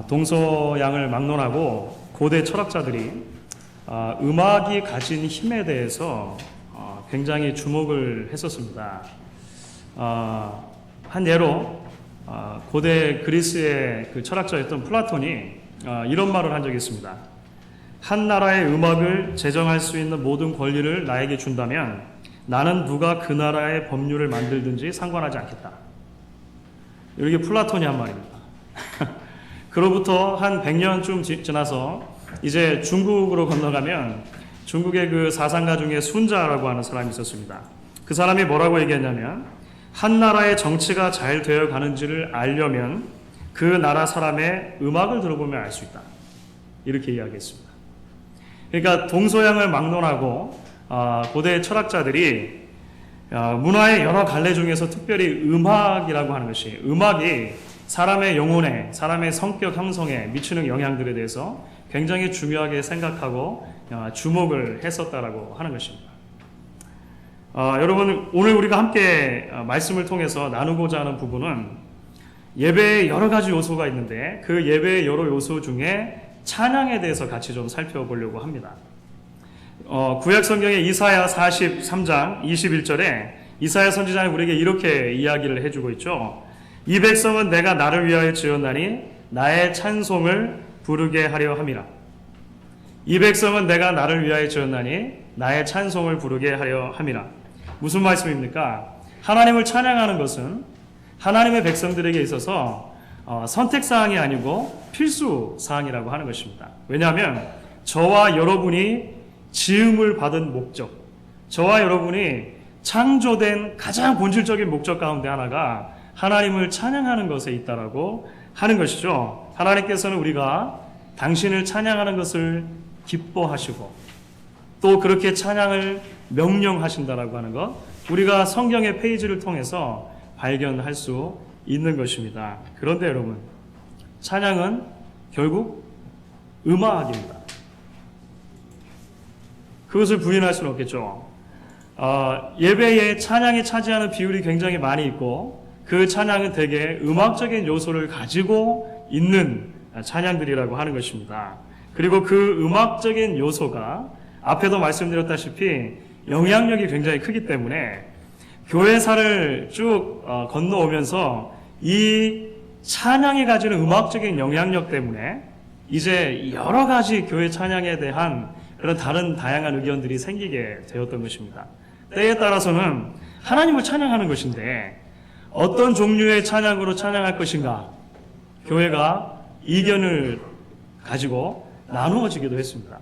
동서양을 막론하고 고대 철학자들이 음악이 가진 힘에 대해서 굉장히 주목을 했었습니다. 한 예로 고대 그리스의 그 철학자였던 플라톤이 이런 말을 한 적이 있습니다. 한 나라의 음악을 제정할 수 있는 모든 권리를 나에게 준다면 나는 누가 그 나라의 법률을 만들든지 상관하지 않겠다. 이게 플라톤이 한 말입니다. 그로부터 한 100년쯤 지나서 이제 중국으로 건너가면 중국의 그 사상가 중에 순자라고 하는 사람이 있었습니다. 그 사람이 뭐라고 얘기했냐면 한 나라의 정치가 잘 되어 가는지를 알려면 그 나라 사람의 음악을 들어보면 알 수 있다. 이렇게 이야기했습니다. 그러니까 동서양을 막론하고 고대 철학자들이 문화의 여러 갈래 중에서 특별히 음악이라고 하는 것이 음악이 사람의 영혼에 사람의 성격 형성에 미치는 영향들에 대해서 굉장히 중요하게 생각하고 주목을 했었다라고 하는 것입니다. 여러분 오늘 우리가 함께 말씀을 통해서 나누고자 하는 부분은 예배의 여러 가지 요소가 있는데 그 예배의 여러 요소 중에 찬양에 대해서 같이 좀 살펴보려고 합니다. 구약 성경의 이사야 43장 21절에 이사야 선지자는 우리에게 이렇게 이야기를 해주고 있죠. 이 백성은 내가 나를 위하여 지었나니 나의 찬송을 부르게 하려 함이라. 이 백성은 내가 나를 위하여 지었나니 나의 찬송을 부르게 하려 함이라. 무슨 말씀입니까? 하나님을 찬양하는 것은 하나님의 백성들에게 있어서 선택사항이 아니고 필수사항이라고 하는 것입니다. 왜냐하면 저와 여러분이 지음을 받은 목적, 저와 여러분이 창조된 가장 본질적인 목적 가운데 하나가 하나님을 찬양하는 것에 있다라고 하는 것이죠. 하나님께서는 우리가 당신을 찬양하는 것을 기뻐하시고 또 그렇게 찬양을 명령하신다라고 하는 것, 우리가 성경의 페이지를 통해서 발견할 수 있는 것입니다. 그런데 여러분, 찬양은 결국 음악입니다. 그것을 부인할 수는 없겠죠. 예배에 찬양이 차지하는 비율이 굉장히 많이 있고 그 찬양은 대개 음악적인 요소를 가지고 있는 찬양들이라고 하는 것입니다. 그리고 그 음악적인 요소가 앞에도 말씀드렸다시피 영향력이 굉장히 크기 때문에 교회사를 쭉 건너오면서 이 찬양이 가지는 음악적인 영향력 때문에 이제 여러 가지 교회 찬양에 대한 그런 다른 다양한 의견들이 생기게 되었던 것입니다. 때에 따라서는 하나님을 찬양하는 것인데 어떤 종류의 찬양으로 찬양할 것인가 교회가 이견을 가지고 나누어지기도 했습니다.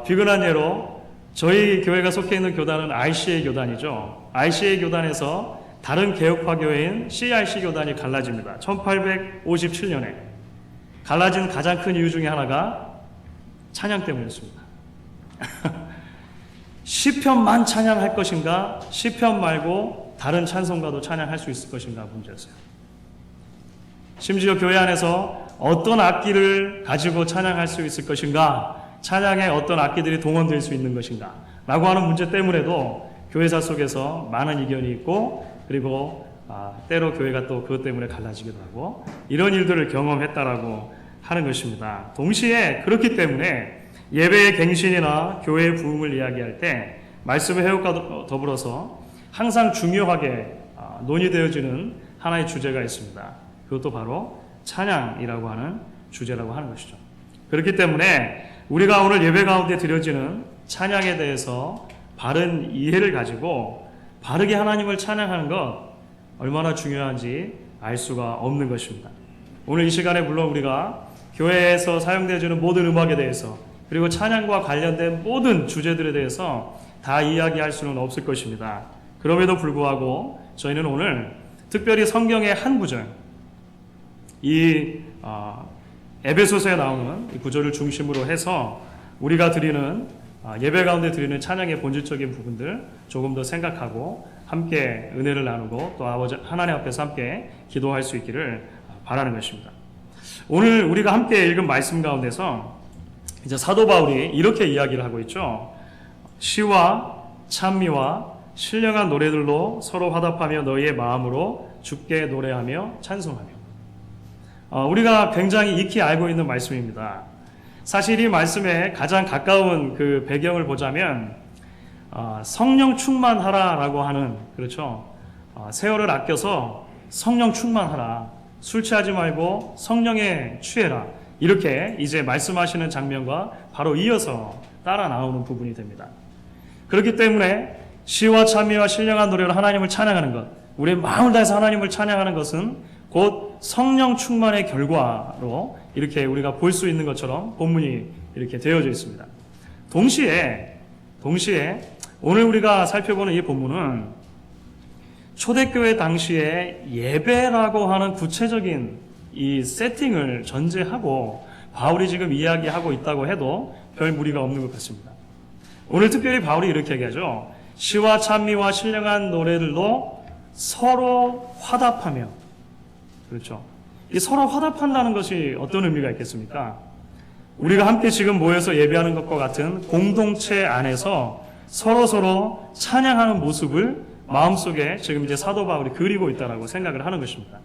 비근한 예로 저희 교회가 속해 있는 교단은 ICA 교단이죠. ICA 교단에서 다른 개혁파 교회인 CRC 교단이 갈라집니다. 1857년에 갈라진 가장 큰 이유 중에 하나가 찬양 때문이었습니다. 시편만 찬양할 것인가, 시편 말고 다른 찬송가도 찬양할 수 있을 것인가 문제였어요. 심지어 교회 안에서 어떤 악기를 가지고 찬양할 수 있을 것인가, 찬양에 어떤 악기들이 동원될 수 있는 것인가 라고 하는 문제 때문에도 교회사 속에서 많은 이견이 있고 그리고 때로 교회가 또 그것 때문에 갈라지기도 하고 이런 일들을 경험했다라고 하는 것입니다. 동시에 그렇기 때문에 예배의 갱신이나 교회의 부흥을 이야기할 때 말씀의 회복과 더불어서 항상 중요하게 논의되어지는 하나의 주제가 있습니다. 그것도 바로 찬양이라고 하는 주제라고 하는 것이죠. 그렇기 때문에 우리가 오늘 예배 가운데 드려지는 찬양에 대해서 바른 이해를 가지고 바르게 하나님을 찬양하는 것 얼마나 중요한지 알 수가 없는 것입니다. 오늘 이 시간에 물론 우리가 교회에서 사용되어지는 모든 음악에 대해서 그리고 찬양과 관련된 모든 주제들에 대해서 다 이야기할 수는 없을 것입니다. 그럼에도 불구하고 저희는 오늘 특별히 성경의 한 구절, 이 에베소서에 나오는 이 구절을 중심으로 해서 우리가 드리는 예배 가운데 드리는 찬양의 본질적인 부분들 조금 더 생각하고 함께 은혜를 나누고 또 아버지 하나님 앞에서 함께 기도할 수 있기를 바라는 것입니다. 오늘 우리가 함께 읽은 말씀 가운데서 이제 사도 바울이 이렇게 이야기를 하고 있죠. 시와 찬미와 신령한 노래들로 서로 화답하며 너희의 마음으로 주께 노래하며 찬송하며. 우리가 굉장히 익히 알고 있는 말씀입니다. 사실 이 말씀에 가장 가까운 그 배경을 보자면 성령 충만하라라고 하는, 그렇죠. 세월을 아껴서 성령 충만하라, 술 취하지 말고 성령에 취해라, 이렇게 이제 말씀하시는 장면과 바로 이어서 따라 나오는 부분이 됩니다. 그렇기 때문에 시와 찬미와 신령한 노래로 하나님을 찬양하는 것, 우리의 마음을 다해서 하나님을 찬양하는 것은 곧 성령 충만의 결과로 이렇게 우리가 볼 수 있는 것처럼 본문이 이렇게 되어져 있습니다. 동시에 오늘 우리가 살펴보는 이 본문은 초대교회 당시에 예배라고 하는 구체적인 이 세팅을 전제하고 바울이 지금 이야기하고 있다고 해도 별 무리가 없는 것 같습니다. 오늘 특별히 바울이 이렇게 얘기하죠. 시와 찬미와 신령한 노래들로 서로 화답하며, 그렇죠. 이 서로 화답한다는 것이 어떤 의미가 있겠습니까? 우리가 함께 지금 모여서 예배하는 것과 같은 공동체 안에서 서로 찬양하는 모습을 마음속에 지금 이제 사도 바울이 그리고 있다라고 생각을 하는 것입니다.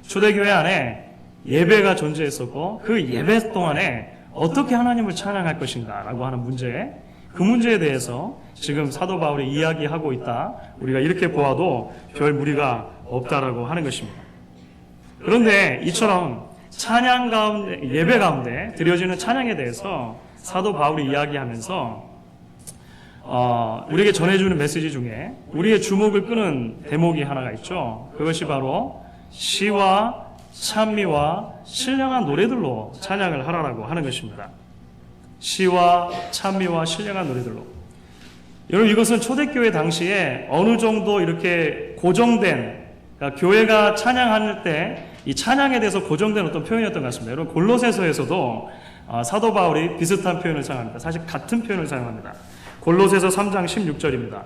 초대교회 안에 예배가 존재했었고 그 예배 동안에 어떻게 하나님을 찬양할 것인가 라고 하는 문제, 그 문제에 대해서 지금 사도 바울이 이야기하고 있다, 우리가 이렇게 보아도 별 무리가 없다라고 하는 것입니다. 그런데 이처럼 찬양 가운데, 예배 가운데 드려지는 찬양에 대해서 사도 바울이 이야기하면서 우리에게 전해주는 메시지 중에 우리의 주목을 끄는 대목이 하나가 있죠. 그것이 바로 시와 찬미와 신령한 노래들로 찬양을 하라라고 하는 것입니다. 시와 찬미와 신령한 노래들로. 여러분, 이것은 초대교회 당시에 어느 정도 이렇게 고정된, 그러니까 교회가 찬양할 때 이 찬양에 대해서 고정된 어떤 표현이었던 것 같습니다. 여러분, 골로새서에서도 사도 바울이 비슷한 표현을 사용합니다. 사실 같은 표현을 사용합니다. 골로새서 3장 16절입니다.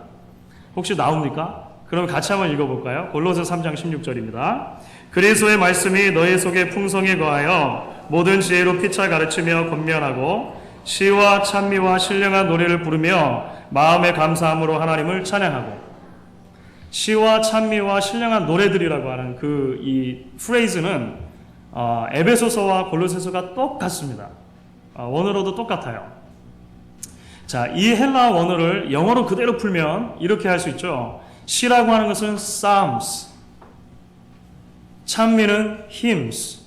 혹시 나옵니까? 그럼 같이 한번 읽어볼까요? 골로새서 3장 16절입니다. 그리스도의 말씀이 너희 속에 풍성히 거하여 모든 지혜로 피차 가르치며 권면하고 시와 찬미와 신령한 노래를 부르며 마음의 감사함으로 하나님을 찬양하고. 시와 찬미와 신령한 노래들이라고 하는 이 프레이즈는 에베소서와 골로새서가 똑같습니다. 원어로도 똑같아요. 자, 이 헬라 원어를 영어로 그대로 풀면 이렇게 할 수 있죠. 시라고 하는 것은 psalms, 찬미는 hymns,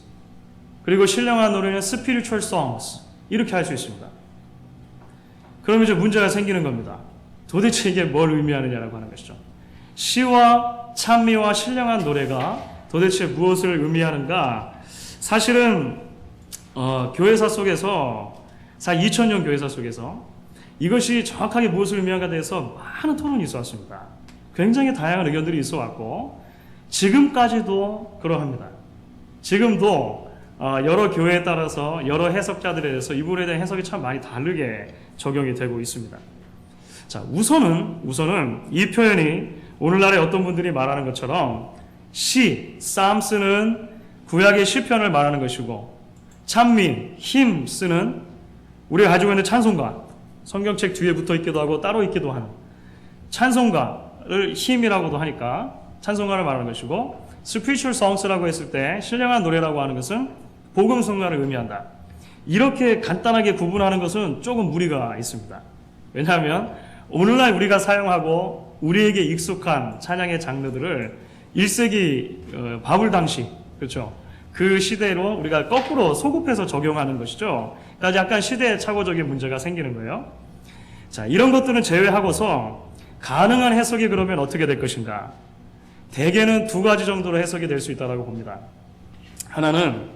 그리고 신령한 노래는 spiritual songs, 이렇게 할 수 있습니다. 그럼 이제 문제가 생기는 겁니다. 도대체 이게 뭘 의미하느냐라고 하는 것이죠. 시와 찬미와 신령한 노래가 도대체 무엇을 의미하는가? 사실은 교회사 속에서, 2000년 교회사 속에서 이것이 정확하게 무엇을 의미하는가에 대해서 많은 토론이 있어 왔습니다. 굉장히 다양한 의견들이 있어 왔고 지금까지도 그러합니다. 지금도 여러 교회에 따라서 여러 해석자들에 대해서 이 부분에 대한 해석이 참 많이 다르게 적용이 되고 있습니다. 자, 우선은 이 표현이 오늘날에 어떤 분들이 말하는 것처럼 psalms는 구약의 시편을 말하는 것이고 찬미, hymns는 우리가 가지고 있는 찬송가, 성경책 뒤에 붙어 있기도 하고 따로 있기도 하는 찬송가를 hymn이라고도 하니까 찬송가를 말하는 것이고, spiritual songs라고 했을 때 신령한 노래라고 하는 것은 복음 성가를 의미한다. 이렇게 간단하게 구분하는 것은 조금 무리가 있습니다. 왜냐하면 오늘날 우리가 사용하고 우리에게 익숙한 찬양의 장르들을 1세기 바울 당시, 그렇죠, 그 시대로 우리가 거꾸로 소급해서 적용하는 것이죠. 그러니까 약간 시대착오적인 문제가 생기는 거예요. 자, 이런 것들은 제외하고서 가능한 해석이 그러면 어떻게 될 것인가? 대개는 두 가지 정도로 해석이 될 수 있다고 봅니다. 하나는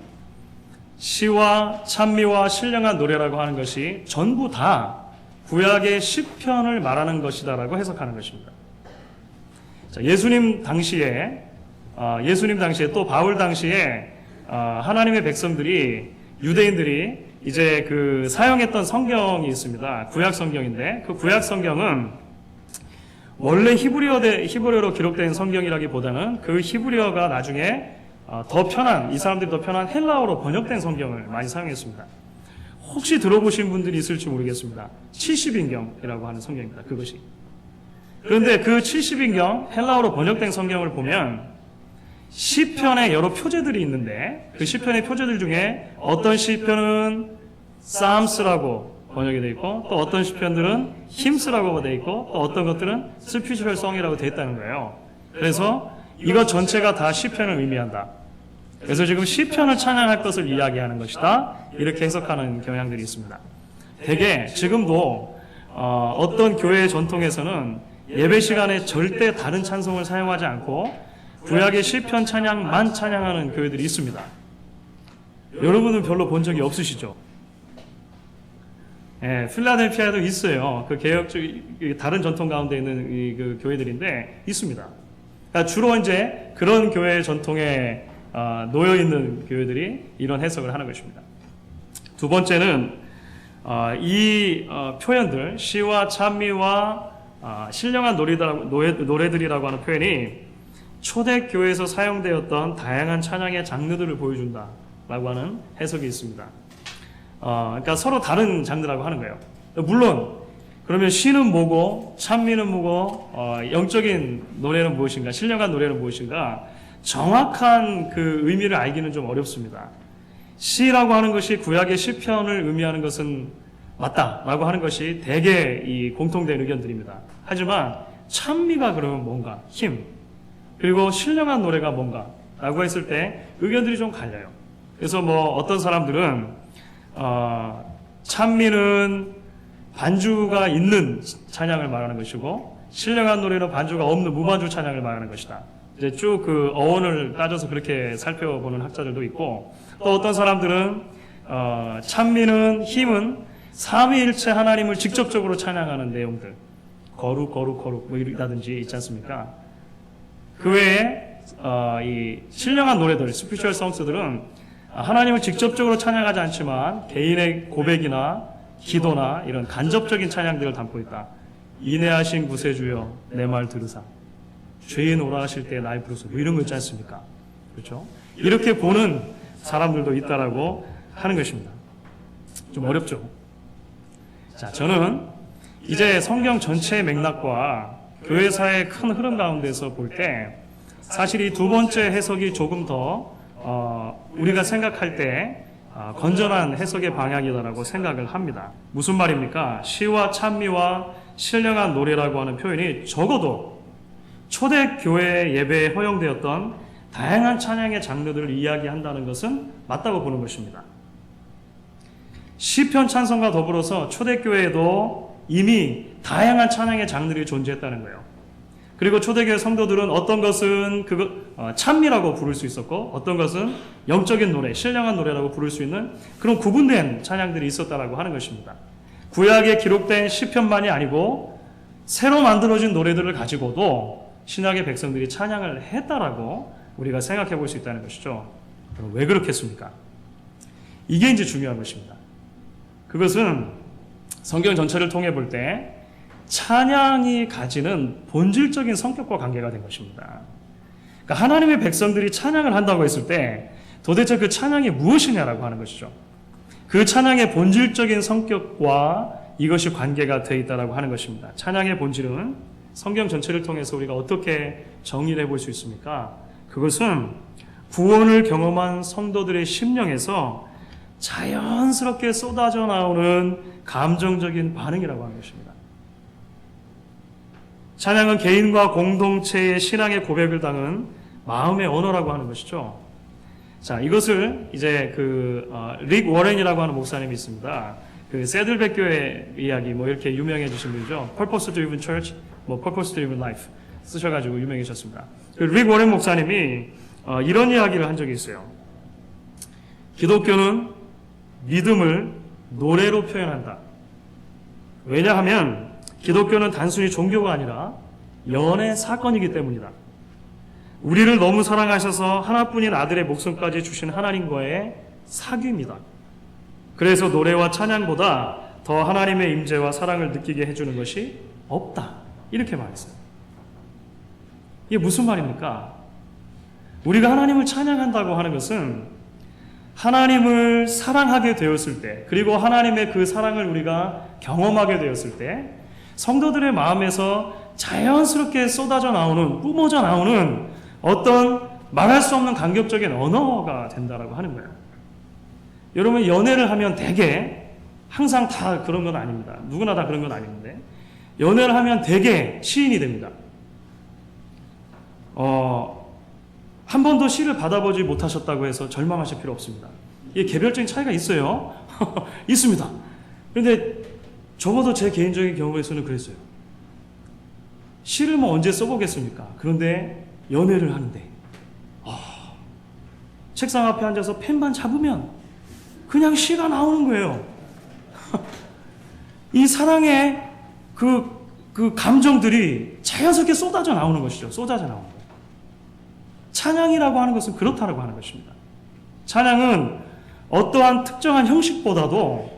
시와 찬미와 신령한 노래라고 하는 것이 전부 다 구약의 시편을 말하는 것이다라고 해석하는 것입니다. 자, 예수님 당시에 또 바울 당시에 하나님의 백성들이, 유대인들이 이제 그 사용했던 성경이 있습니다. 구약 성경인데 그 구약 성경은 원래 히브리어로 기록된 성경이라기보다는 그 히브리어가 나중에 더 편한, 이 사람들이 더 편한 헬라어로 번역된 성경을 많이 사용했습니다. 혹시 들어보신 분들이 있을지 모르겠습니다. 70인경이라고 하는 성경입니다. 그것이. 그런데 그 70인경 헬라어로 번역된 성경을 보면 시편의 여러 표제들이 있는데 그 시편의 표제들 중에 어떤 시편은 Psalms라고 번역이 되어 있고 또 어떤 시편들은 hymns라고 되어 있고 또 어떤 것들은 spiritual song이라고 되어 있다는 거예요. 그래서 이것 전체가 다 시편을 의미한다. 그래서 지금 시편을 찬양할 것을 이야기하는 것이다. 이렇게 해석하는 경향들이 있습니다. 대개 지금도 어떤 교회의 전통에서는 예배 시간에 절대 다른 찬송을 사용하지 않고 구약의 시편 찬양만 찬양하는 교회들이 있습니다. 여러분은 별로 본 적이 없으시죠? 예, 필라델피아에도 있어요. 그 개혁적 다른 전통 가운데 있는 그 교회들인데 있습니다. 그러니까 주로 이제 그런 교회의 전통에 놓여 있는 교회들이 이런 해석을 하는 것입니다. 두 번째는 이 표현들 시와 찬미와 신령한 노래들이라고 하는 표현이 초대교회에서 사용되었던 다양한 찬양의 장르들을 보여준다라고 하는 해석이 있습니다. 그러니까 서로 다른 장르라고 하는 거예요. 물론 그러면 시는 뭐고 찬미는 뭐고 영적인 노래는 무엇인가 신령한 노래는 무엇인가 정확한 그 의미를 알기는 좀 어렵습니다. 시라고 하는 것이 구약의 시편을 의미하는 것은 맞다라고 하는 것이 대개 이 공통된 의견들입니다. 하지만 찬미가 그러면 뭔가 힘 그리고 신령한 노래가 뭔가 라고 했을 때 의견들이 좀 갈려요. 그래서 뭐 어떤 사람들은 찬미는 반주가 있는 찬양을 말하는 것이고 신령한 노래는 반주가 없는 무반주 찬양을 말하는 것이다. 이제 쭉 그 어원을 따져서 그렇게 살펴보는 학자들도 있고 또 어떤 사람들은 찬미는 힘은 삼위일체 하나님을 직접적으로 찬양하는 내용들 거룩 뭐 이라든지 있지 않습니까? 그 외에 이 신령한 노래들 스피리추얼 송스들은 하나님을 직접적으로 찬양하지 않지만 개인의 고백이나 기도나 이런 간접적인 찬양들을 담고 있다. 인내하신 구세주여 내 말 들으사 죄인 오라 하실 때 날 부르소 뭐 이런 거 있지 않습니까? 그렇죠? 이렇게 보는 사람들도 있다라고 하는 것입니다. 좀 어렵죠? 자, 저는 이제 성경 전체의 맥락과 교회사의 큰 흐름 가운데서 볼 때 사실 이 두 번째 해석이 조금 더 우리가 생각할 때 건전한 해석의 방향이다라고 생각을 합니다. 무슨 말입니까? 시와 찬미와 신령한 노래라고 하는 표현이 적어도 초대교회 예배에 허용되었던 다양한 찬양의 장르들을 이야기한다는 것은 맞다고 보는 것입니다. 시편 찬송과 더불어서 초대교회에도 이미 다양한 찬양의 장르들이 존재했다는 거예요. 그리고 초대교회 성도들은 어떤 것은 찬미라고 부를 수 있었고 어떤 것은 영적인 노래, 신령한 노래라고 부를 수 있는 그런 구분된 찬양들이 있었다라고 하는 것입니다. 구약에 기록된 시편만이 아니고 새로 만들어진 노래들을 가지고도 신약의 백성들이 찬양을 했다라고 우리가 생각해 볼 수 있다는 것이죠. 그럼 왜 그렇겠습니까? 이게 이제 중요한 것입니다. 그것은 성경 전체를 통해 볼 때 찬양이 가지는 본질적인 성격과 관계가 된 것입니다. 그러니까 하나님의 백성들이 찬양을 한다고 했을 때 도대체 그 찬양이 무엇이냐라고 하는 것이죠. 그 찬양의 본질적인 성격과 이것이 관계가 되어 있다라고 하는 것입니다. 찬양의 본질은 성경 전체를 통해서 우리가 어떻게 정의를 해볼 수 있습니까? 그것은 구원을 경험한 성도들의 심령에서 자연스럽게 쏟아져 나오는 감정적인 반응이라고 하는 것입니다. 찬양은 개인과 공동체의 신앙의 고백을 담은 마음의 언어라고 하는 것이죠. 자, 이것을 이제 릭 워렌이라고 하는 목사님이 있습니다. 그 세들백 교회 이야기 뭐 이렇게 유명해지신 분이죠. Purpose Driven Church, 뭐 Purpose Driven Life 쓰셔가지고 유명해졌습니다. 릭 워렌 목사님이 이런 이야기를 한 적이 있어요. 기독교는 믿음을 노래로 표현한다. 왜냐하면 기독교는 단순히 종교가 아니라 연애 사건이기 때문이다. 우리를 너무 사랑하셔서 하나뿐인 아들의 목숨까지 주신 하나님과의 사귑입니다. 그래서 노래와 찬양보다 더 하나님의 임재와 사랑을 느끼게 해주는 것이 없다. 이렇게 말했어요. 이게 무슨 말입니까? 우리가 하나님을 찬양한다고 하는 것은 하나님을 사랑하게 되었을 때, 그리고 하나님의 그 사랑을 우리가 경험하게 되었을 때 성도들의 마음에서 자연스럽게 쏟아져 나오는, 뿜어져 나오는 어떤 말할 수 없는 감격적인 언어가 된다라고 하는 거예요. 여러분, 연애를 하면 대개, 항상 다 그런 건 아닙니다. 누구나 다 그런 건 아닌데, 연애를 하면 대개 시인이 됩니다. 한 번도 시를 받아보지 못하셨다고 해서 절망하실 필요 없습니다. 이게 개별적인 차이가 있어요. 있습니다. 그런데 적어도 제 개인적인 경우에서는 그랬어요. 시를 뭐 언제 써보겠습니까? 그런데 연애를 하는데 책상 앞에 앉아서 펜만 잡으면 그냥 시가 나오는 거예요. 이 사랑의 그 감정들이 자연스럽게 쏟아져 나오는 것이죠. 쏟아져 나오는 거예요. 찬양이라고 하는 것은 그렇다라고 하는 것입니다. 찬양은 어떠한 특정한 형식보다도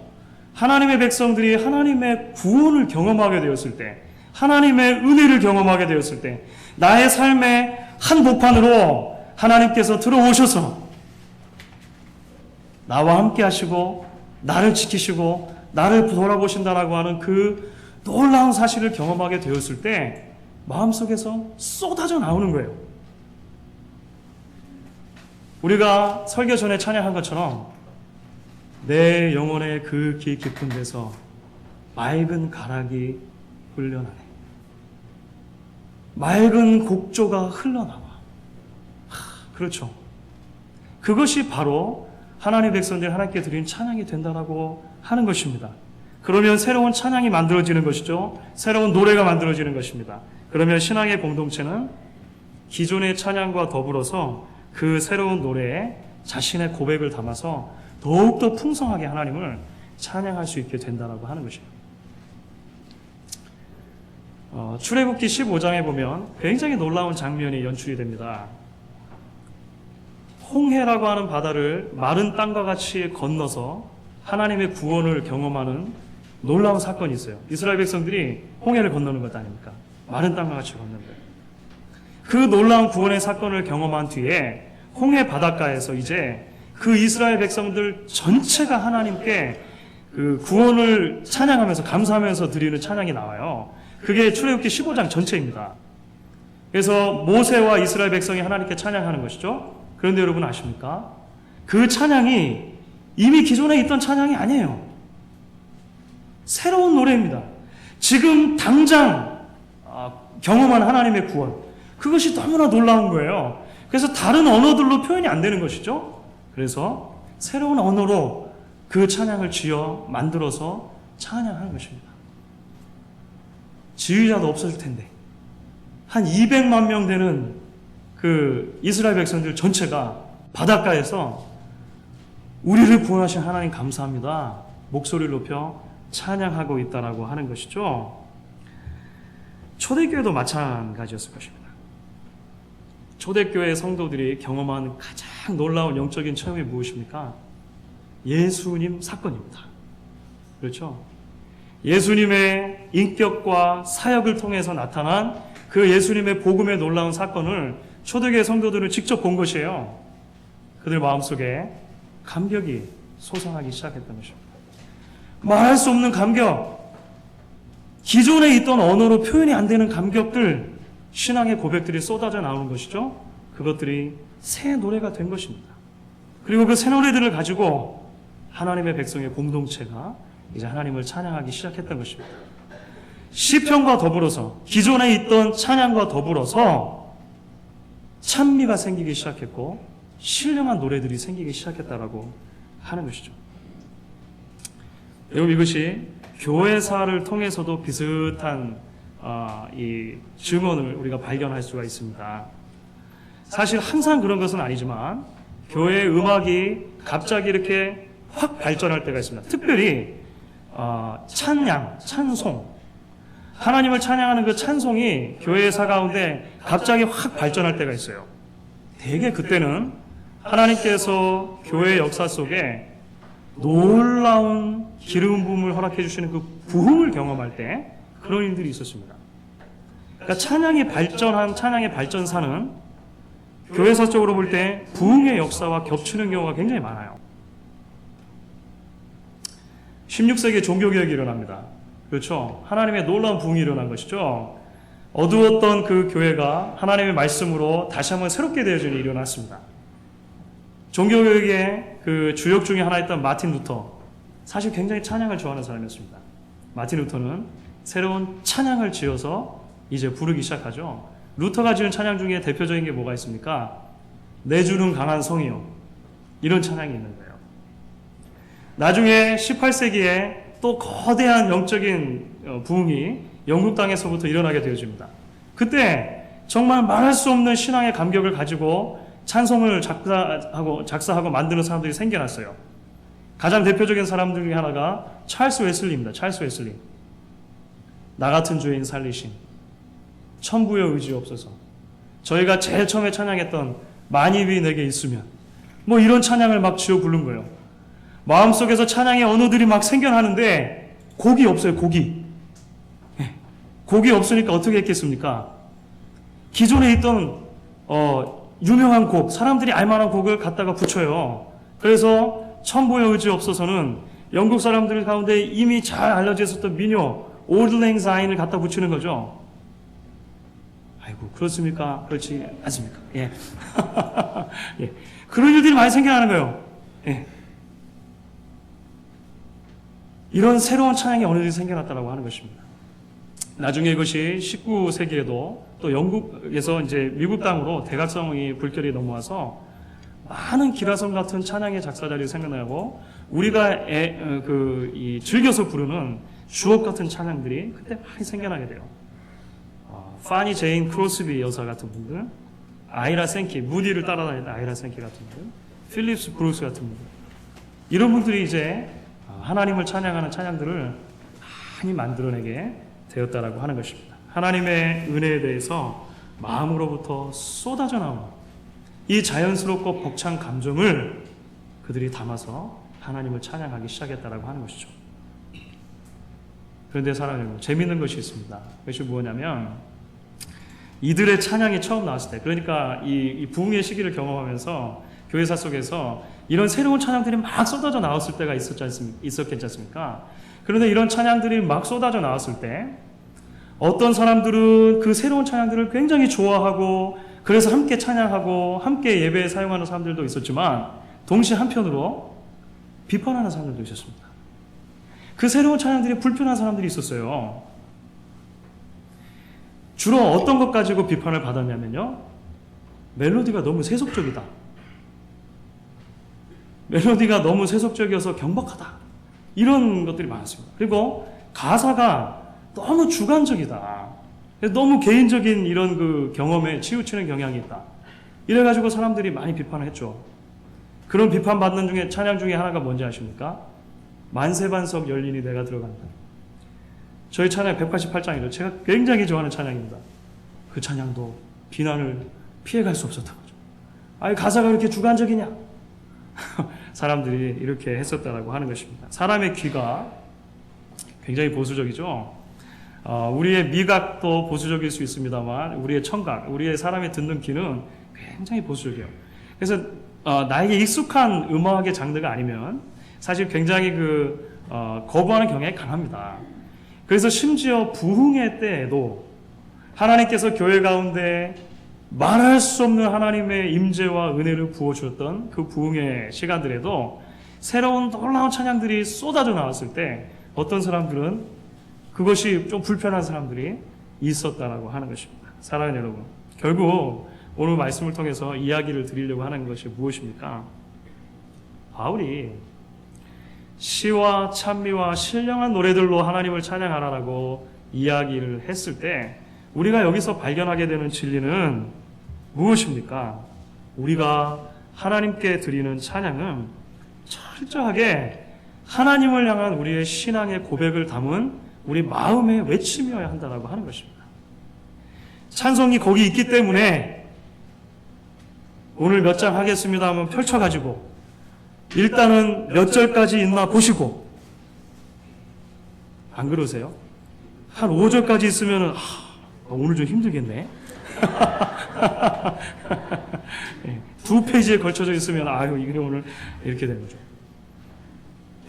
하나님의 백성들이 하나님의 구원을 경험하게 되었을 때, 하나님의 은혜를 경험하게 되었을 때, 나의 삶의 한 보판으로 하나님께서 들어오셔서 나와 함께 하시고 나를 지키시고 나를 돌아보신다라고 하는 그 놀라운 사실을 경험하게 되었을 때 마음속에서 쏟아져 나오는 거예요. 우리가 설교 전에 찬양한 것처럼 내 영혼의 그 깊은 데서 맑은 가락이 흘러나네. 맑은 곡조가 흘러나와. 그렇죠. 그것이 바로 하나님의 백성들이 하나님께 드린 찬양이 된다라고 하는 것입니다. 그러면 새로운 찬양이 만들어지는 것이죠. 새로운 노래가 만들어지는 것입니다. 그러면 신앙의 공동체는 기존의 찬양과 더불어서 그 새로운 노래에 자신의 고백을 담아서 더욱더 풍성하게 하나님을 찬양할 수 있게 된다라고 하는 것입니다. 출애굽기 15장에 보면 굉장히 놀라운 장면이 연출이 됩니다. 홍해라고 하는 바다를 마른 땅과 같이 건너서 하나님의 구원을 경험하는 놀라운 사건이 있어요. 이스라엘 백성들이 홍해를 건너는 것 아닙니까? 마른 땅과 같이 걷는 거예요. 그 놀라운 구원의 사건을 경험한 뒤에 홍해 바닷가에서 이제 그 이스라엘 백성들 전체가 하나님께 그 구원을 찬양하면서 감사하면서 드리는 찬양이 나와요. 그게 출애굽기 15장 전체입니다. 그래서 모세와 이스라엘 백성이 하나님께 찬양하는 것이죠. 그런데 여러분 아십니까? 그 찬양이 이미 기존에 있던 찬양이 아니에요. 새로운 노래입니다. 지금 당장 경험한 하나님의 구원, 그것이 너무나 놀라운 거예요. 그래서 다른 언어들로 표현이 안 되는 것이죠. 그래서 새로운 언어로 그 찬양을 지어 만들어서 찬양하는 것입니다. 지휘자도 없었을 텐데 한 200만 명 되는 그 이스라엘 백성들 전체가 바닷가에서 우리를 구원하신 하나님 감사합니다. 목소리를 높여 찬양하고 있다라고 하는 것이죠. 초대교회도 마찬가지였을 것입니다. 초대교회 성도들이 경험한 가장 놀라운 영적인 체험이 무엇입니까? 예수님 사건입니다. 그렇죠? 예수님의 인격과 사역을 통해서 나타난 그 예수님의 복음의 놀라운 사건을 초대교회 성도들은 직접 본 것이에요. 그들 마음속에 감격이 솟아나기 시작했던 것입니다. 말할 수 없는 감격, 기존에 있던 언어로 표현이 안 되는 감격들, 신앙의 고백들이 쏟아져 나오는 것이죠. 그것들이 새 노래가 된 것입니다. 그리고 그 새 노래들을 가지고 하나님의 백성의 공동체가 이제 하나님을 찬양하기 시작했던 것입니다. 시편과 더불어서 기존에 있던 찬양과 더불어서 찬미가 생기기 시작했고 신령한 노래들이 생기기 시작했다라고 하는 것이죠. 여러분, 이것이 교회사를 통해서도 비슷한 이 증언을 우리가 발견할 수가 있습니다. 사실 항상 그런 것은 아니지만 교회의 음악이 갑자기 이렇게 확 발전할 때가 있습니다. 특별히 찬양, 찬송, 하나님을 찬양하는 그 찬송이 교회사 가운데 갑자기 확 발전할 때가 있어요. 대개 그때는 하나님께서 교회의 역사 속에 놀라운 기름 부음을 허락해 주시는 그 부흥을 경험할 때 그런 일들이 있었습니다. 그러니까 찬양이 발전한 찬양의 발전사는 교회사적으로 볼 때 부흥의 역사와 겹치는 경우가 굉장히 많아요. 16세기에 종교개혁이 일어납니다. 그렇죠? 하나님의 놀라운 부흥이 일어난 것이죠. 어두웠던 그 교회가 하나님의 말씀으로 다시 한번 새롭게 되어지는 일이 일어났습니다. 종교개혁의 그 주역 중에 하나였던 마틴 루터, 사실 굉장히 찬양을 좋아하는 사람이었습니다. 마틴 루터는 새로운 찬양을 지어서 이제 부르기 시작하죠. 루터가 지은 찬양 중에 대표적인 게 뭐가 있습니까? 내 주는 강한 성이요, 이런 찬양이 있는 거예요. 나중에 18세기에 또 거대한 영적인 부흥이 영국 땅에서부터 일어나게 되어집니다. 그때 정말 말할 수 없는 신앙의 감격을 가지고 찬송을 작사하고 만드는 사람들이 생겨났어요. 가장 대표적인 사람 중에 하나가 찰스 웨슬리입니다. 찰스 웨슬리. 나 같은 죄인 살리신, 천부의 의지 없어서, 저희가 제일 처음에 찬양했던 만입이 내게 있으면, 뭐 이런 찬양을 막 지어 부른 거예요. 마음속에서 찬양의 언어들이 막 생겨나는데 곡이 없어요. 곡이 없으니까 어떻게 했겠습니까? 기존에 있던 유명한 곡, 사람들이 알만한 곡을 갖다가 붙여요. 그래서 천부의 의지 없어서는 영국 사람들 가운데 이미 잘 알려져 있었던 민요 올드 랭 사인을 갖다 붙이는 거죠. 아이고, 그렇습니까? 그렇지 않습니까? 예. 예. 그런 일들이 많이 생겨나는 거예요. 예. 이런 새로운 찬양이 어느 때 생겨났다고 하는 것입니다. 나중에 이것이 19세기에도 또 영국에서 이제 미국 땅으로 대각성이 불결이 넘어와서 많은 기라성 같은 찬양의 작사자들이 생겨나고 우리가 즐겨서 부르는 주옥 같은 찬양들이 그때 많이 생겨나게 돼요. 파니 제인 크로스비 여사 같은 분들, 아이라 생키, 무디를 따라다니는 아이라 생키 같은 분들, 필립스 브루스 같은 분들, 이런 분들이 이제 하나님을 찬양하는 찬양들을 많이 만들어내게 되었다라고 하는 것입니다. 하나님의 은혜에 대해서 마음으로부터 쏟아져 나오는 이 자연스럽고 벅찬 감정을 그들이 담아서 하나님을 찬양하기 시작했다라고 하는 것이죠. 그런데 사랑하는 여러분, 재미있는 것이 있습니다. 그것이 뭐냐면 이들의 찬양이 처음 나왔을 때, 그러니까 이 부흥의 시기를 경험하면서 교회사 속에서 이런 새로운 찬양들이 막 쏟아져 나왔을 때가 있었겠지 않습니까? 그런데 이런 찬양들이 막 쏟아져 나왔을 때 어떤 사람들은 그 새로운 찬양들을 굉장히 좋아하고 그래서 함께 찬양하고 함께 예배에 사용하는 사람들도 있었지만 동시에 한편으로 비판하는 사람들도 있었습니다. 그 새로운 찬양들이 불편한 사람들이 있었어요. 주로 어떤 것 가지고 비판을 받았냐면요, 멜로디가 너무 세속적이다, 멜로디가 너무 세속적이어서 경박하다, 이런 것들이 많았습니다. 그리고 가사가 너무 주관적이다, 너무 개인적인 이런 그 경험에 치우치는 경향이 있다, 이래가지고 사람들이 많이 비판을 했죠. 그런 비판받는 중에 찬양 중에 하나가 뭔지 아십니까? 만세반석 열리니 내가 들어간다. 저희 찬양 188장이죠. 제가 굉장히 좋아하는 찬양입니다. 그 찬양도 비난을 피해갈 수 없었던 거죠. 아니, 가사가 그렇게 주관적이냐? 사람들이 이렇게 했었다라고 하는 것입니다. 사람의 귀가 굉장히 보수적이죠. 우리의 미각도 보수적일 수 있습니다만 우리의 청각, 우리의 사람의 듣는 귀는 굉장히 보수적이에요. 그래서 나에게 익숙한 음악의 장르가 아니면 사실 굉장히 거부하는 경향이 강합니다. 그래서 심지어 부흥의 때에도 하나님께서 교회 가운데 말할 수 없는 하나님의 임재와 은혜를 부어주셨던 그 부흥의 시간들에도 새로운 놀라운 찬양들이 쏟아져 나왔을 때 어떤 사람들은 그것이 좀 불편한 사람들이 있었다라고 하는 것입니다. 사랑하는 여러분, 결국 오늘 말씀을 통해서 이야기를 드리려고 하는 것이 무엇입니까? 바울이 시와 찬미와 신령한 노래들로 하나님을 찬양하라라고 이야기를 했을 때 우리가 여기서 발견하게 되는 진리는 무엇입니까? 우리가 하나님께 드리는 찬양은 철저하게 하나님을 향한 우리의 신앙의 고백을 담은 우리 마음의 외침이어야 한다고 하는 것입니다. 찬송이 거기 있기 때문에 오늘 몇 장 하겠습니다 하면 펼쳐가지고 일단은 몇 절까지 있나 보시고, 안 그러세요? 한 5절까지 있으면 오늘 좀 힘들겠네. 2페이지에 걸쳐져 있으면 이게 오늘 이렇게 되는 거죠.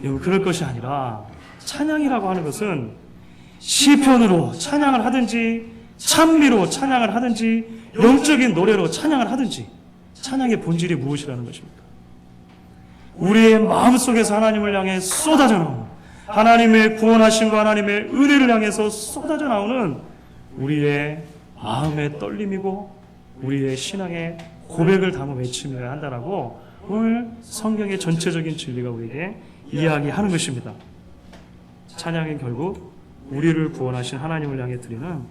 여러분, 그럴 것이 아니라 찬양이라고 하는 것은 시편으로 찬양을 하든지 찬미로 찬양을 하든지 영적인 노래로 찬양을 하든지 찬양의 본질이 무엇이라는 것입니까? 우리의 마음속에서 하나님을 향해 쏟아져 나오는 하나님의 구원하심과 하나님의 은혜를 향해서 쏟아져 나오는 우리의 마음의 떨림이고 우리의 신앙의 고백을 담아 외치며야 한다라고 오늘 성경의 전체적인 진리가 우리에게 이야기하는 것입니다. 찬양은 결국 우리를 구원하신 하나님을 향해 드리는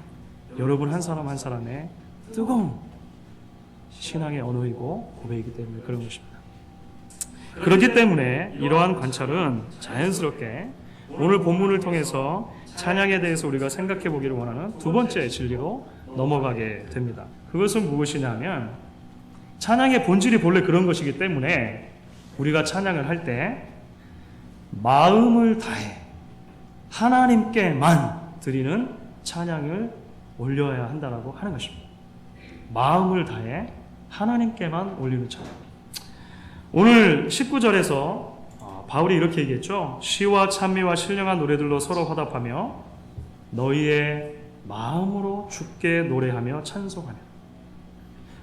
여러분 한 사람 한 사람의 뜨거운 신앙의 언어이고 고백이기 때문에 그런 것입니다. 그렇기 때문에 이러한 관찰은 자연스럽게 오늘 본문을 통해서 찬양에 대해서 우리가 생각해 보기를 원하는 두 번째 진리로 넘어가게 됩니다. 그것은 무엇이냐 하면 찬양의 본질이 본래 그런 것이기 때문에 우리가 찬양을 할 때 마음을 다해 하나님께만 드리는 찬양을 올려야 한다라고 하는 것입니다. 마음을 다해 하나님께만 올리는 찬양. 오늘 19절에서 바울이 이렇게 얘기했죠. 시와 찬미와 신령한 노래들로 서로 화답하며 너희의 마음으로 주께 노래하며 찬송하며.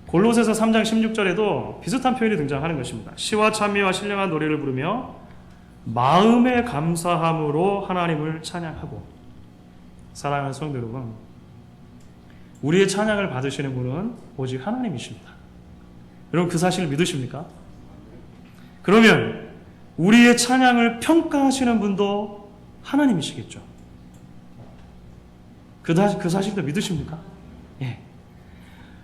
골로새서 3장 16절에도 비슷한 표현이 등장하는 것입니다. 시와 찬미와 신령한 노래를 부르며 마음의 감사함으로 하나님을 찬양하고. 사랑하는 성도 여러분, 우리의 찬양을 받으시는 분은 오직 하나님이십니다. 여러분 그 사실을 믿으십니까? 그러면 우리의 찬양을 평가하시는 분도 하나님이시겠죠. 그 사실도 믿으십니까? 예.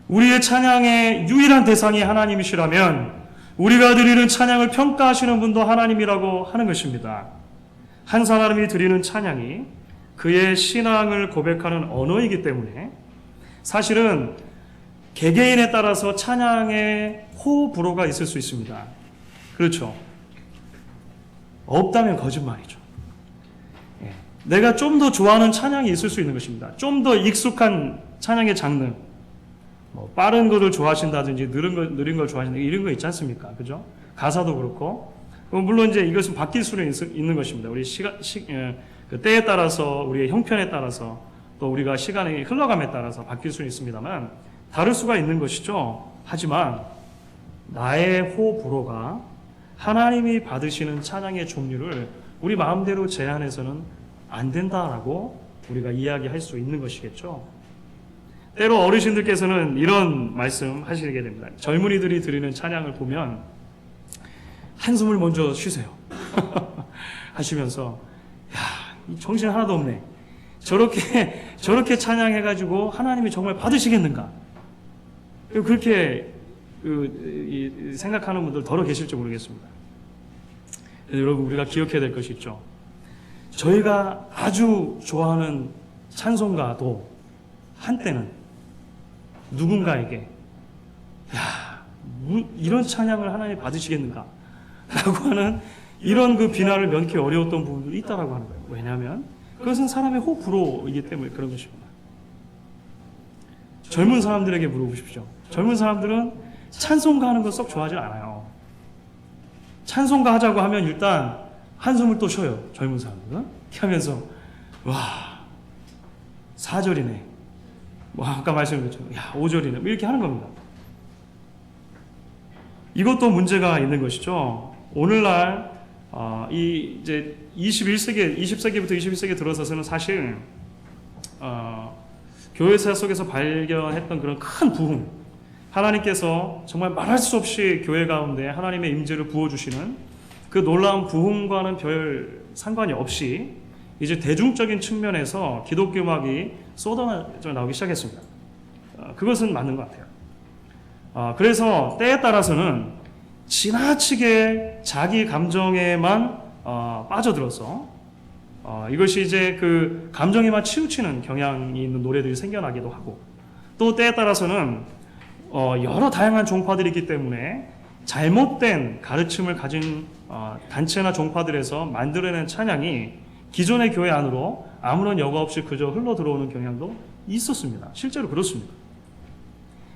우리의 찬양의 유일한 대상이 하나님이시라면 우리가 드리는 찬양을 평가하시는 분도 하나님이라고 하는 것입니다. 한 사람이 드리는 찬양이 그의 신앙을 고백하는 언어이기 때문에 사실은 개개인에 따라서 찬양의 호불호가 있을 수 있습니다. 그렇죠. 없다면 거짓말이죠. 예. 내가 좀 더 좋아하는 찬양이 있을 수 있는 것입니다. 좀 더 익숙한 찬양의 장르, 빠른 것을 좋아하신다든지 느린 걸 좋아하신다 이런 거 있지 않습니까? 그죠? 가사도 그렇고 물론 이제 이것은 바뀔 수는 있는 것입니다. 우리 그 때에 따라서 우리의 형편에 따라서 또 우리가 시간이 흘러감에 따라서 바뀔 수는 있습니다만 다를 수가 있는 것이죠. 하지만 나의 호불호가 하나님이 받으시는 찬양의 종류를 우리 마음대로 제한해서는 안 된다라고 우리가 이야기할 수 있는 것이겠죠. 때로 어르신들께서는 이런 말씀 하시게 됩니다. 젊은이들이 드리는 찬양을 보면 한숨을 먼저 쉬세요. 하시면서 야, 정신 하나도 없네. 저렇게 찬양해가지고 하나님이 정말 받으시겠는가? 그렇게 생각하는 분들 더러 계실지 모르겠습니다. 여러분 우리가 기억해야 될 것이 있죠. 저희가 아주 좋아하는 찬송가도 한때는 누군가에게 야, 이런 찬양을 하나님 받으시겠는가? 라고 하는 이런 그 비난을 면키 어려웠던 부분들이 있다라고 하는 거예요. 왜냐하면 그것은 사람의 호불호이기 때문에 그런 것입니다. 젊은 사람들에게 물어보십시오. 젊은 사람들은 찬송가 하는 거 썩 좋아하지 않아요. 찬송가 하자고 하면 일단 한숨을 또 쉬어요. 젊은 사람들은. 이렇게 하면서 와 4절이네. 아까 말씀드렸죠. 야 5절이네. 이렇게 하는 겁니다. 이것도 문제가 있는 것이죠. 오늘날 이제 20세기부터 21세기 들어서서는 사실 교회사 속에서 발견했던 그런 큰 부흥, 하나님께서 정말 말할 수 없이 교회 가운데 하나님의 임재를 부어주시는 그 놀라운 부흥과는 별 상관이 없이 이제 대중적인 측면에서 기독교 음악이 쏟아져 나오기 시작했습니다. 그것은 맞는 것 같아요. 그래서 때에 따라서는 지나치게 자기 감정에만 빠져들어서 이것이 이제 그 감정에만 치우치는 경향이 있는 노래들이 생겨나기도 하고 또 때에 따라서는 여러 다양한 종파들이 있기 때문에 잘못된 가르침을 가진 단체나 종파들에서 만들어낸 찬양이 기존의 교회 안으로 아무런 여과 없이 그저 흘러 들어오는 경향도 있었습니다. 실제로 그렇습니다.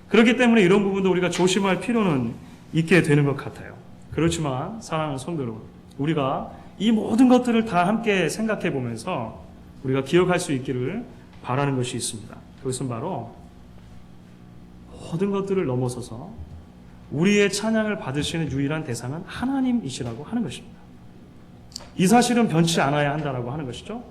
그렇기 때문에 이런 부분도 우리가 조심할 필요는 있게 되는 것 같아요. 그렇지만 사랑하는 성도 여러분, 우리가 이 모든 것들을 다 함께 생각해 보면서 우리가 기억할 수 있기를 바라는 것이 있습니다. 그것은 바로 모든 것들을 넘어서서 우리의 찬양을 받으시는 유일한 대상은 하나님이시라고 하는 것입니다. 이 사실은 변치 않아야 한다라고 하는 것이죠.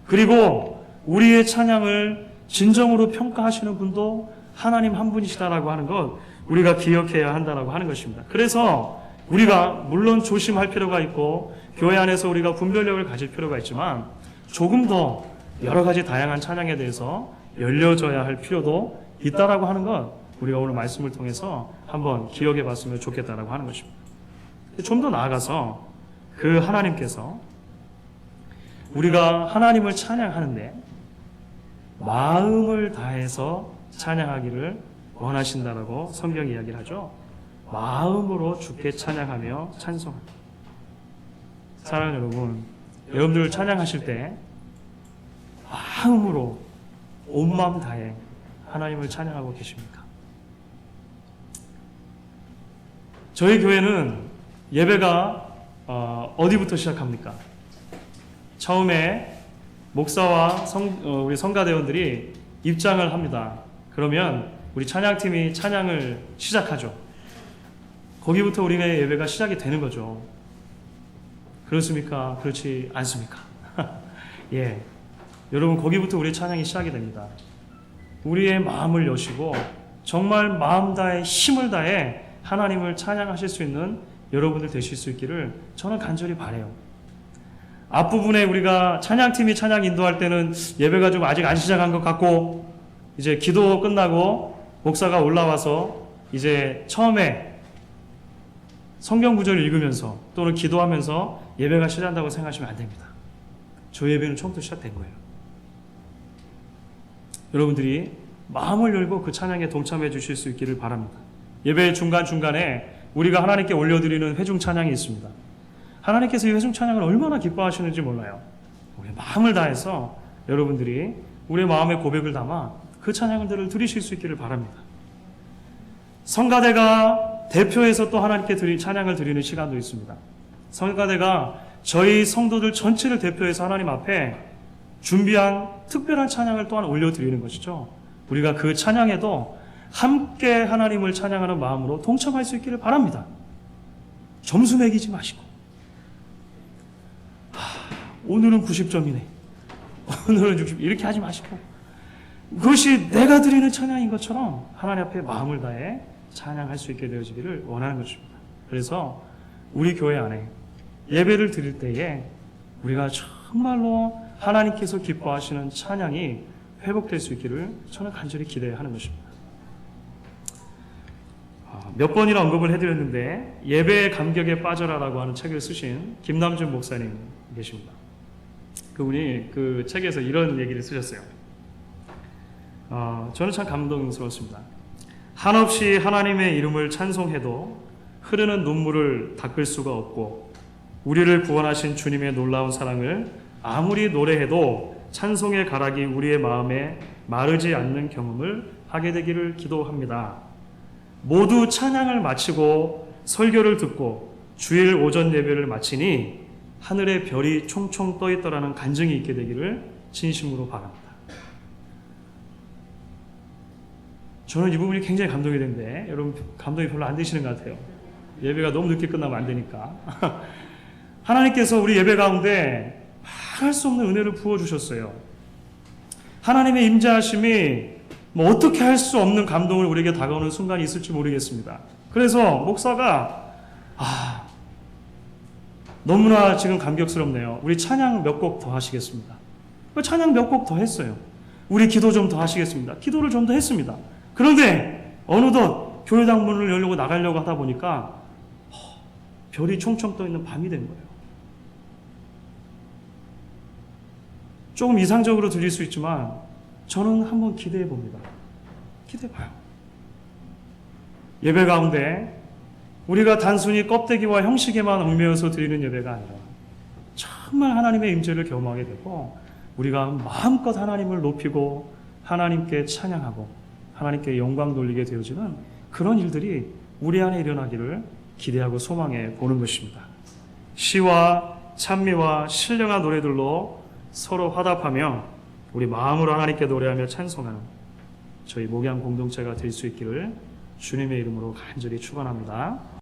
그리고 우리의 찬양을 진정으로 평가하시는 분도 하나님 한 분이시다라고 하는 것 우리가 기억해야 한다라고 하는 것입니다. 그래서 우리가 물론 조심할 필요가 있고 교회 안에서 우리가 분별력을 가질 필요가 있지만 조금 더 여러 가지 다양한 찬양에 대해서 열려져야 할 필요도 있다라고 하는 것 우리가 오늘 말씀을 통해서 한번 기억해 봤으면 좋겠다라고 하는 것입니다. 좀 더 나아가서 그 하나님께서 우리가 하나님을 찬양하는데 마음을 다해서 찬양하기를 원하신다라고 성경이 이야기를 하죠. 마음으로 주께 찬양하며 찬송합니다. 사랑하는 여러분, 여러분들 찬양하실 때 마음으로 온 마음 다해 하나님을 찬양하고 계십니까? 저희 교회는 예배가 어디부터 시작합니까? 처음에 목사와 우리 성가대원들이 입장을 합니다. 그러면 우리 찬양팀이 찬양을 시작하죠. 거기부터 우리의 예배가 시작이 되는 거죠. 그렇습니까? 그렇지 않습니까? 예, 여러분 거기부터 우리 찬양이 시작이 됩니다. 우리의 마음을 여시고 정말 마음 다해 힘을 다해 하나님을 찬양하실 수 있는 여러분들 되실 수 있기를 저는 간절히 바라요. 앞부분에 우리가 찬양팀이 찬양 인도할 때는 예배가 좀 아직 안 시작한 것 같고 이제 기도 끝나고 목사가 올라와서 이제 처음에 성경 구절을 읽으면서 또는 기도하면서 예배가 시작한다고 생각하시면 안 됩니다. 저희 예배는 처음부터 시작된 거예요. 여러분들이 마음을 열고 그 찬양에 동참해 주실 수 있기를 바랍니다. 예배 중간중간에 우리가 하나님께 올려드리는 회중 찬양이 있습니다. 하나님께서 이 회중 찬양을 얼마나 기뻐하시는지 몰라요. 우리 마음을 다해서 여러분들이 우리의 마음의 고백을 담아 그 찬양들을 드리실 수 있기를 바랍니다. 성가대가 대표해서 또 하나님께 찬양을 드리는 시간도 있습니다. 성가대가 저희 성도들 전체를 대표해서 하나님 앞에 준비한 특별한 찬양을 또한 올려드리는 것이죠. 우리가 그 찬양에도 함께 하나님을 찬양하는 마음으로 동참할 수 있기를 바랍니다. 점수 매기지 마시고 오늘은 90점이네 오늘은 60 이렇게 하지 마시고 그것이 내가 드리는 찬양인 것처럼 하나님 앞에 마음을 다해 찬양할 수 있게 되어지기를 원하는 것입니다. 그래서 우리 교회 안에 예배를 드릴 때에 우리가 정말로 하나님께서 기뻐하시는 찬양이 회복될 수 있기를 저는 간절히 기대하는 것입니다. 몇 번이나 언급을 해드렸는데 예배의 감격에 빠져라라고 하는 책을 쓰신 김남준 목사님 계십니다. 그분이 그 책에서 이런 얘기를 쓰셨어요. 저는 참 감동스러웠습니다. 한없이 하나님의 이름을 찬송해도 흐르는 눈물을 닦을 수가 없고 우리를 구원하신 주님의 놀라운 사랑을 아무리 노래해도 찬송의 가락이 우리의 마음에 마르지 않는 경험을 하게 되기를 기도합니다. 모두 찬양을 마치고 설교를 듣고 주일 오전 예배를 마치니 하늘에 별이 총총 떠있더라는 간증이 있게 되기를 진심으로 바랍니다. 저는 이 부분이 굉장히 감동이 되는데 여러분 감동이 별로 안 되시는 것 같아요. 예배가 너무 늦게 끝나면 안 되니까. 하나님께서 우리 예배 가운데 말할 수 없는 은혜를 부어주셨어요. 하나님의 임재하심이 어떻게 할 수 없는 감동을 우리에게 다가오는 순간이 있을지 모르겠습니다. 그래서 목사가 너무나 지금 감격스럽네요. 우리 찬양 몇 곡 더 하시겠습니다. 찬양 몇 곡 더 했어요. 우리 기도 좀 더 하시겠습니다. 기도를 좀 더 했습니다. 그런데 어느덧 교회당 문을 열려고 나가려고 하다 보니까 별이 총총 떠있는 밤이 된 거예요. 조금 이상적으로 들릴 수 있지만 저는 한번 기대해 봅니다. 기대해 봐요. 예배 가운데 우리가 단순히 껍데기와 형식에만 얽매여서 드리는 예배가 아니라 정말 하나님의 임재를 경험하게 되고 우리가 마음껏 하나님을 높이고 하나님께 찬양하고 하나님께 영광 돌리게 되어지는 그런 일들이 우리 안에 일어나기를 기대하고 소망해 보는 것입니다. 시와 찬미와 신령한 노래들로 서로 화답하며 우리 마음으로 하나님께 노래하며 찬송하는 저희 목양 공동체가 될 수 있기를 주님의 이름으로 간절히 축원합니다.